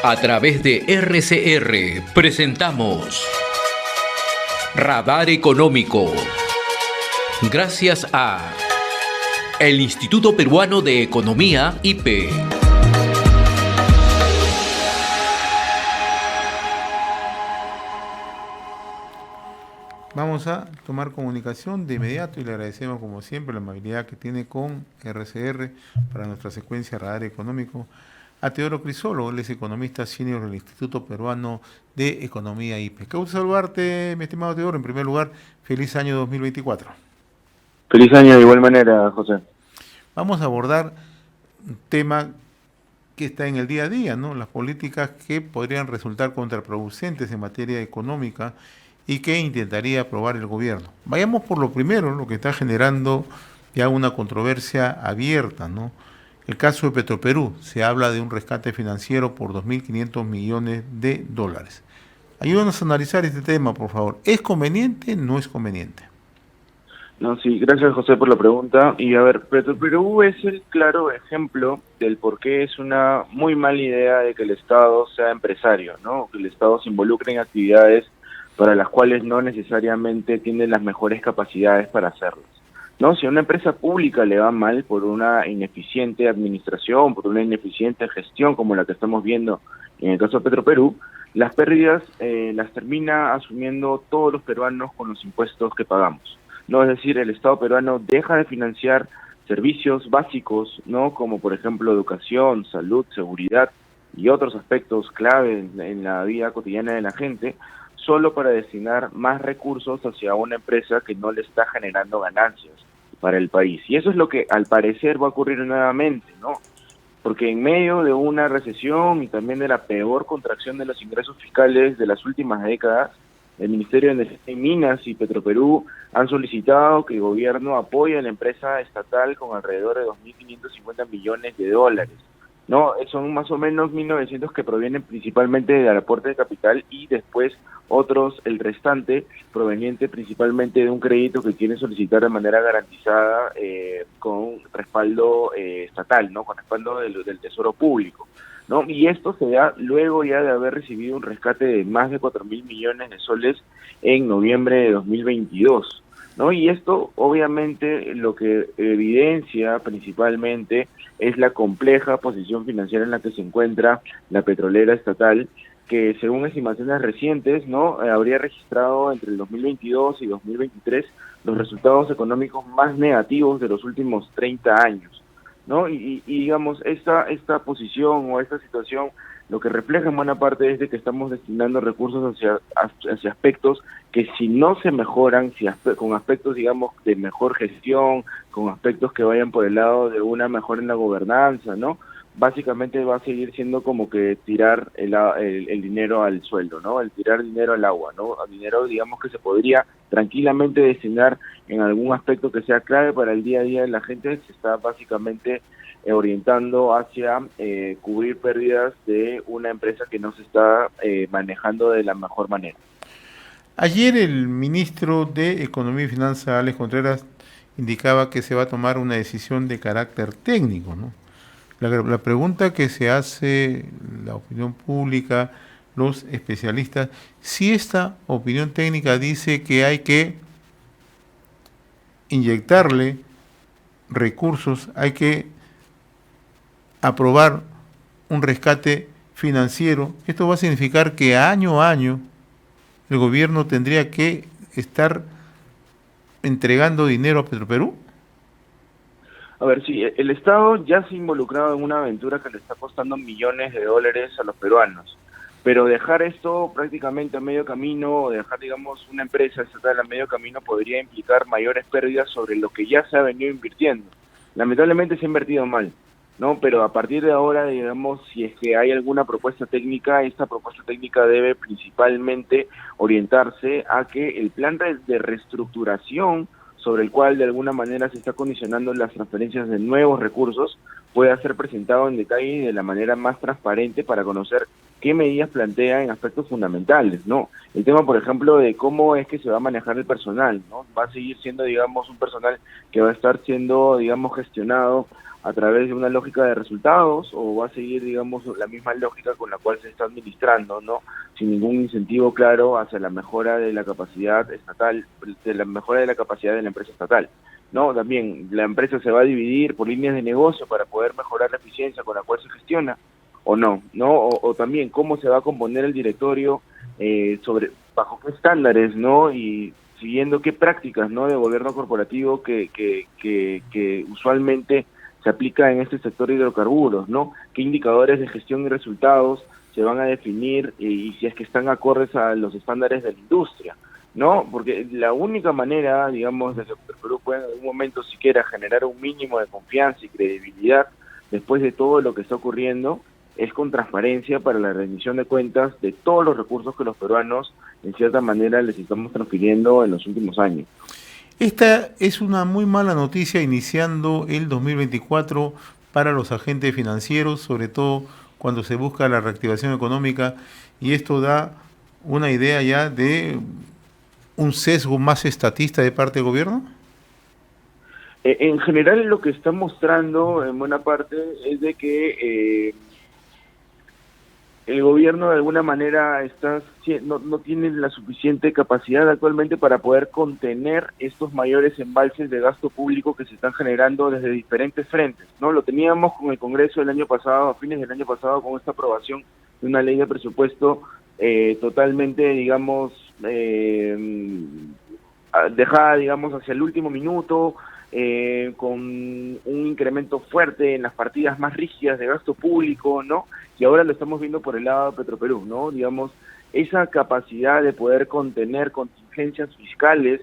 A través de RCR presentamos Radar Económico. Gracias a el Instituto Peruano de Economía, IPE. Vamos a tomar comunicación de inmediato y le agradecemos como siempre la amabilidad que tiene con RCR para nuestra secuencia Radar Económico a Teodoro Crisolo. Él es economista senior del Instituto Peruano de Economía, IPE. Qué gusto saludarte, mi estimado Teodoro. En primer lugar, feliz año 2024. Feliz año de igual manera, José. Vamos a abordar un tema que está en el día a día, ¿no? Las políticas que podrían resultar contraproducentes en materia económica y que intentaría aprobar el gobierno. Vayamos por lo primero, lo que está generando ya una controversia abierta, ¿no? El caso de Petroperú. Se habla de un rescate financiero por 2.500 millones de dólares. Ayúdanos a analizar este tema, por favor. ¿Es conveniente? ¿No es conveniente? No, sí, gracias, José, por la pregunta. Y a ver, Petroperú es el claro ejemplo del por qué es una muy mala idea de que el Estado sea empresario, ¿no? Que el Estado se involucre en actividades para las cuales no necesariamente tiene las mejores capacidades para hacerlas, ¿no? Si a una empresa pública le va mal por una ineficiente administración, por una ineficiente gestión como la que estamos viendo en el caso de Petroperú, las pérdidas las termina asumiendo todos los peruanos con los impuestos que pagamos, ¿no? Es decir, el Estado peruano deja de financiar servicios básicos, ¿no? Como por ejemplo educación, salud, seguridad y otros aspectos clave en la vida cotidiana de la gente, solo para destinar más recursos hacia una empresa que no le está generando ganancias para el país. Y eso es lo que al parecer va a ocurrir nuevamente, ¿no? Porque en medio de una recesión y también de la peor contracción de los ingresos fiscales de las últimas décadas, el Ministerio de Energía y Minas y Petroperú han solicitado que el gobierno apoye a la empresa estatal con alrededor de 2.550 millones de dólares. No, son más o menos 1.900 que provienen principalmente del aporte de capital y después otros, el restante, proveniente principalmente de un crédito que quieren solicitar de manera garantizada con respaldo estatal, ¿no? Con respaldo del Tesoro Público, ¿no? Y esto se da luego ya de haber recibido un rescate de más de 4.000 millones de soles en noviembre de 2022, ¿no? Y esto obviamente lo que evidencia principalmente es la compleja posición financiera en la que se encuentra la petrolera estatal, que según estimaciones recientes, ¿no? Habría registrado entre el 2022 y 2023 los resultados económicos más negativos de los últimos 30 años, ¿no? Y digamos, esta posición o esta situación lo que refleja en buena parte es de que estamos destinando recursos hacia aspectos que si no se mejoran, con aspectos, digamos, de mejor gestión, con aspectos que vayan por el lado de una mejora en la gobernanza, ¿no? Básicamente va a seguir siendo como que tirar el dinero al suelo, ¿no? El tirar dinero al agua, ¿no? El dinero, digamos, que se podría tranquilamente destinar en algún aspecto que sea clave para el día a día de la gente, se está básicamente orientando hacia cubrir pérdidas de una empresa que no se está manejando de la mejor manera. Ayer el ministro de Economía y Finanzas, Alex Contreras, indicaba que se va a tomar una decisión de carácter técnico, ¿no? La pregunta que se hace la opinión pública, los especialistas, si esta opinión técnica dice que hay que inyectarle recursos, hay que aprobar un rescate financiero, esto va a significar que año a año el gobierno tendría que estar entregando dinero a Petroperú. A ver, sí, el Estado ya se ha involucrado en una aventura que le está costando millones de dólares a los peruanos, pero dejar esto prácticamente a medio camino, o dejar, digamos, una empresa estatal a medio camino podría implicar mayores pérdidas sobre lo que ya se ha venido invirtiendo. Lamentablemente se ha invertido mal, ¿no? Pero a partir de ahora, digamos, si es que hay alguna propuesta técnica, esta propuesta técnica debe principalmente orientarse a que el plan de reestructuración sobre el cual de alguna manera se está condicionando las transferencias de nuevos recursos, pueda ser presentado en detalle y de la manera más transparente para conocer qué medidas plantea en aspectos fundamentales, ¿no? El tema, por ejemplo, de cómo es que se va a manejar el personal, ¿no? Va a seguir siendo, digamos, un personal que va a estar siendo, digamos, gestionado a través de una lógica de resultados, o va a seguir, digamos, la misma lógica con la cual se está administrando, ¿no? Sin ningún incentivo claro hacia la mejora de la capacidad estatal, de la mejora de la capacidad de la empresa estatal, ¿no? También la empresa se va a dividir por líneas de negocio para poder mejorar la eficiencia con la cual se gestiona, o no, ¿no? O también cómo se va a componer el directorio, sobre bajo qué estándares, ¿no? Y siguiendo qué prácticas, ¿no? De gobierno corporativo que usualmente se aplica en este sector de hidrocarburos, ¿no? ¿Qué indicadores de gestión y resultados se van a definir y si es que están acordes a los estándares de la industria, ¿no? Porque la única manera, digamos, de que Perú pueda en algún momento siquiera generar un mínimo de confianza y credibilidad después de todo lo que está ocurriendo es con transparencia para la rendición de cuentas de todos los recursos que los peruanos, en cierta manera, les estamos transfiriendo en los últimos años. Esta es una muy mala noticia iniciando el 2024 para los agentes financieros, sobre todo cuando se busca la reactivación económica, y esto da una idea ya de un sesgo más estatista de parte del gobierno. En general lo que está mostrando en buena parte es de que el gobierno de alguna manera no tiene la suficiente capacidad actualmente para poder contener estos mayores embalses de gasto público que se están generando desde diferentes frentes, ¿no? Lo teníamos con el Congreso el año pasado, a fines del año pasado, con esta aprobación de una ley de presupuesto totalmente, digamos, dejada, digamos, hacia el último minuto, con un incremento fuerte en las partidas más rígidas de gasto público, ¿no? Y ahora lo estamos viendo por el lado de Petroperú, ¿no? Digamos, esa capacidad de poder contener contingencias fiscales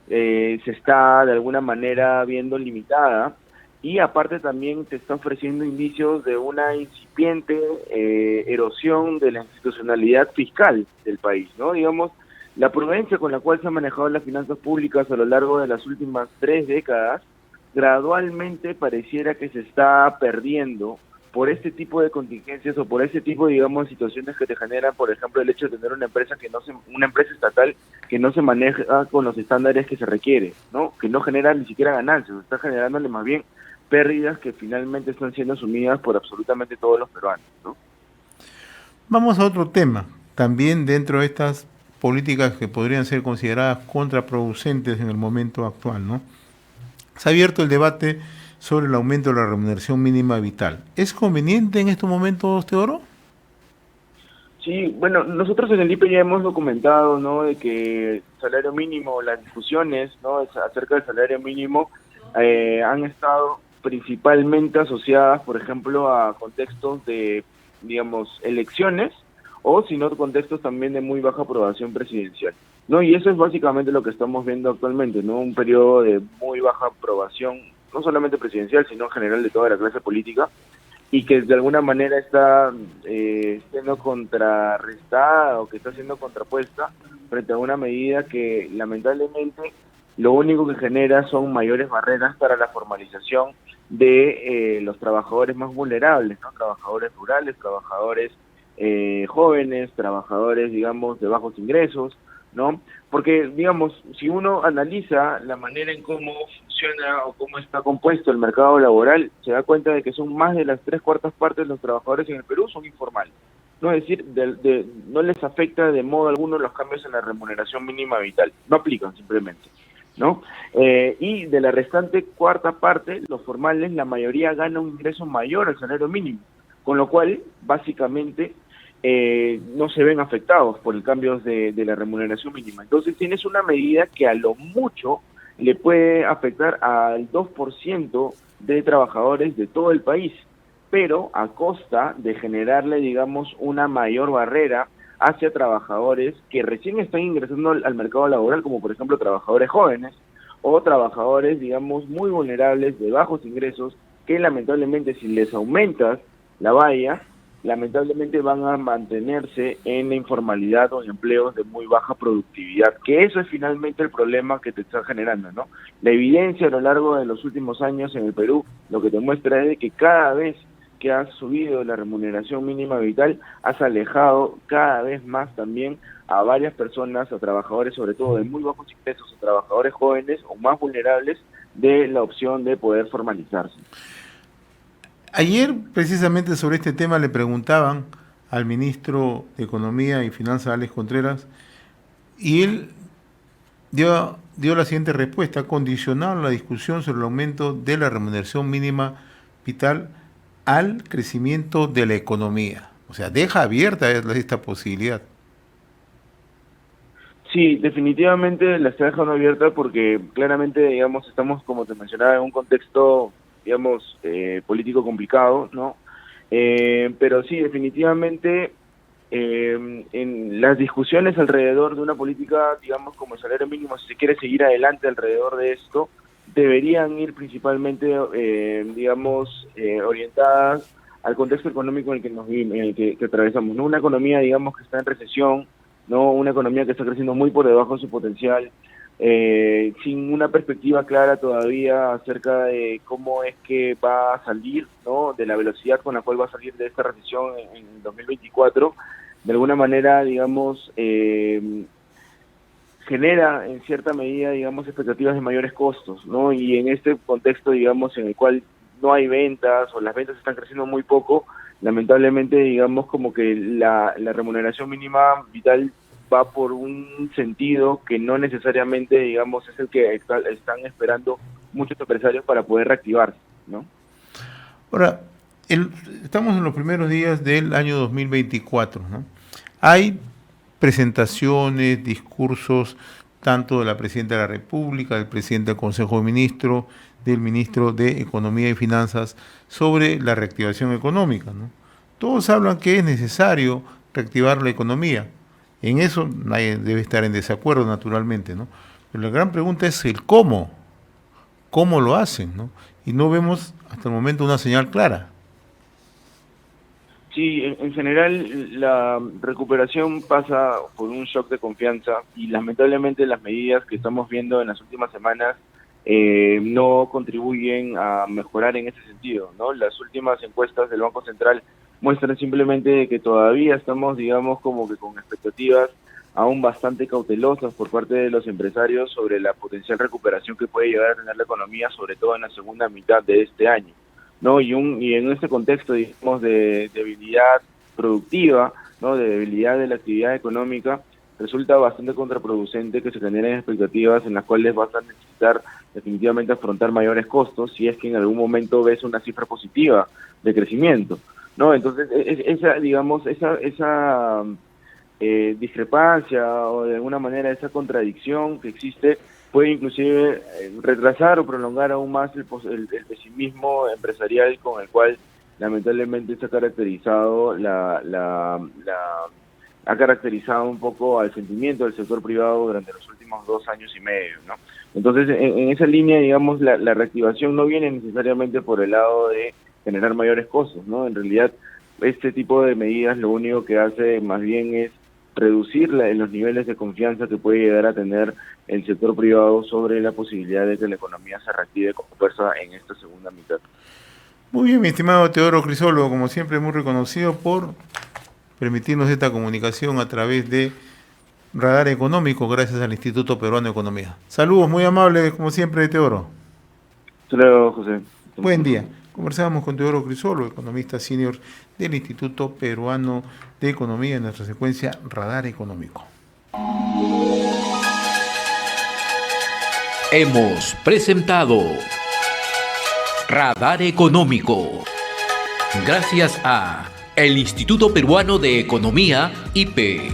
se está de alguna manera viendo limitada, y aparte también te está ofreciendo indicios de una incipiente erosión de la institucionalidad fiscal del país, ¿no? Digamos, la prudencia con la cual se han manejado las finanzas públicas a lo largo de las últimas 3 décadas, gradualmente pareciera que se está perdiendo por este tipo de contingencias o por este tipo, digamos, situaciones que te generan, por ejemplo, el hecho de tener una empresa una empresa estatal que no se maneja con los estándares que se requiere, ¿no? Que no genera ni siquiera ganancias, está generándole más bien pérdidas que finalmente están siendo asumidas por absolutamente todos los peruanos, ¿no? Vamos a otro tema, también dentro de estas políticas que podrían ser consideradas contraproducentes en el momento actual, ¿no? Se ha abierto el debate sobre el aumento de la remuneración mínima vital. ¿Es conveniente en estos momentos, Teodoro? Sí, bueno, nosotros en el IPE ya hemos documentado, ¿no?, de que el salario mínimo, las discusiones, ¿no?, acerca del salario mínimo han estado principalmente asociadas, por ejemplo, a contextos de, digamos, elecciones, o si no, contextos también de muy baja aprobación presidencial, ¿no? Y eso es básicamente lo que estamos viendo actualmente, ¿no? Un periodo de muy baja aprobación, no solamente presidencial, sino en general de toda la clase política, y que de alguna manera está siendo contrarrestada o que está siendo contrapuesta frente a una medida que lamentablemente lo único que genera son mayores barreras para la formalización de los trabajadores más vulnerables, ¿no? Trabajadores rurales, trabajadores jóvenes, trabajadores, digamos, de bajos ingresos, ¿no? Porque, digamos, si uno analiza la manera en cómo funciona o cómo está compuesto el mercado laboral, se da cuenta de que son más de las 3/4 partes de los trabajadores en el Perú son informales, ¿no? Es decir, no les afecta de modo alguno los cambios en la remuneración mínima vital, no aplican simplemente, ¿no? Y de la restante 1/4 parte, los formales, la mayoría gana un ingreso mayor al salario mínimo, con lo cual, básicamente, no se ven afectados por el cambio de la remuneración mínima. Entonces tienes una medida que a lo mucho le puede afectar al 2% de trabajadores de todo el país, pero a costa de generarle, digamos, una mayor barrera hacia trabajadores que recién están ingresando al mercado laboral, como por ejemplo trabajadores jóvenes o trabajadores, digamos, muy vulnerables de bajos ingresos, que lamentablemente si les aumentas la valla, lamentablemente van a mantenerse en la informalidad o en empleos de muy baja productividad, que eso es finalmente el problema que te está generando, ¿no? La evidencia a lo largo de los últimos años en el Perú lo que te muestra es de que cada vez que has subido la remuneración mínima vital, has alejado cada vez más también a varias personas, a trabajadores sobre todo de muy bajos ingresos, a trabajadores jóvenes o más vulnerables, de la opción de poder formalizarse. Ayer, precisamente sobre este tema, le preguntaban al ministro de Economía y Finanzas, Alex Contreras, y él dio la siguiente respuesta: condicionaron la discusión sobre el aumento de la remuneración mínima vital al crecimiento de la economía. O sea, deja abierta esta posibilidad. Sí, definitivamente la está dejando abierta porque claramente, digamos, estamos, como te mencionaba, en un contexto, digamos, político complicado, ¿no? Pero sí, definitivamente en las discusiones alrededor de una política, digamos, como el salario mínimo, si se quiere seguir adelante alrededor de esto, deberían ir principalmente, digamos, orientadas al contexto económico en el que nos vivimos, en el que atravesamos, ¿no? Una economía, digamos, que está en recesión, ¿no? Una economía que está creciendo muy por debajo de su potencial, sin una perspectiva clara todavía acerca de cómo es que va a salir, ¿no? De la velocidad con la cual va a salir de esta recesión en 2024, de alguna manera, digamos, genera en cierta medida, digamos, expectativas de mayores costos, ¿no? Y en este contexto, digamos, en el cual no hay ventas o las ventas están creciendo muy poco, lamentablemente, digamos, como que la remuneración mínima vital va por un sentido que no necesariamente, digamos, es el que están esperando muchos empresarios para poder reactivarse, ¿no? Ahora, estamos en los primeros días del año 2024, ¿no? Hay presentaciones, discursos, tanto de la Presidenta de la República, del Presidente del Consejo de Ministros, del Ministro de Economía y Finanzas, sobre la reactivación económica, ¿no? Todos hablan que es necesario reactivar la economía. En eso nadie debe estar en desacuerdo, naturalmente, ¿no? Pero la gran pregunta es el cómo lo hacen, ¿no? Y no vemos hasta el momento una señal clara. Sí, en general la recuperación pasa por un shock de confianza y lamentablemente las medidas que estamos viendo en las últimas semanas no contribuyen a mejorar en ese sentido, ¿no? Las últimas encuestas del Banco Central muestran simplemente que todavía estamos, digamos, como que con expectativas aún bastante cautelosas por parte de los empresarios sobre la potencial recuperación que puede llegar a tener la economía, sobre todo en la segunda mitad de este año, ¿no? Y en este contexto, digamos, de debilidad productiva, ¿no? De debilidad de la actividad económica, resulta bastante contraproducente que se generen expectativas en las cuales vas a necesitar definitivamente afrontar mayores costos si es que en algún momento ves una cifra positiva de crecimiento, ¿no? Entonces, esa discrepancia o de alguna manera esa contradicción que existe puede inclusive retrasar o prolongar aún más el pesimismo empresarial con el cual lamentablemente se ha caracterizado ha caracterizado un poco al sentimiento del sector privado durante los últimos 2 años y medio, ¿no? Entonces, en esa línea, digamos, la reactivación no viene necesariamente por el lado de generar mayores costos, ¿no? En realidad, este tipo de medidas lo único que hace más bien es reducir los niveles de confianza que puede llegar a tener el sector privado sobre la posibilidad de que la economía se reactive con fuerza en esta segunda mitad. Muy bien, mi estimado Teodoro Crisólogo, como siempre muy reconocido por permitirnos esta comunicación a través de Radar Económico, gracias al Instituto Peruano de Economía. Saludos muy amables, como siempre, Teodoro. Saludos, José. Buen día. Conversábamos con Teodoro Crisólogo, economista senior del Instituto Peruano de Economía, en nuestra secuencia Radar Económico. Hemos presentado Radar Económico. Gracias a el Instituto Peruano de Economía, IPE.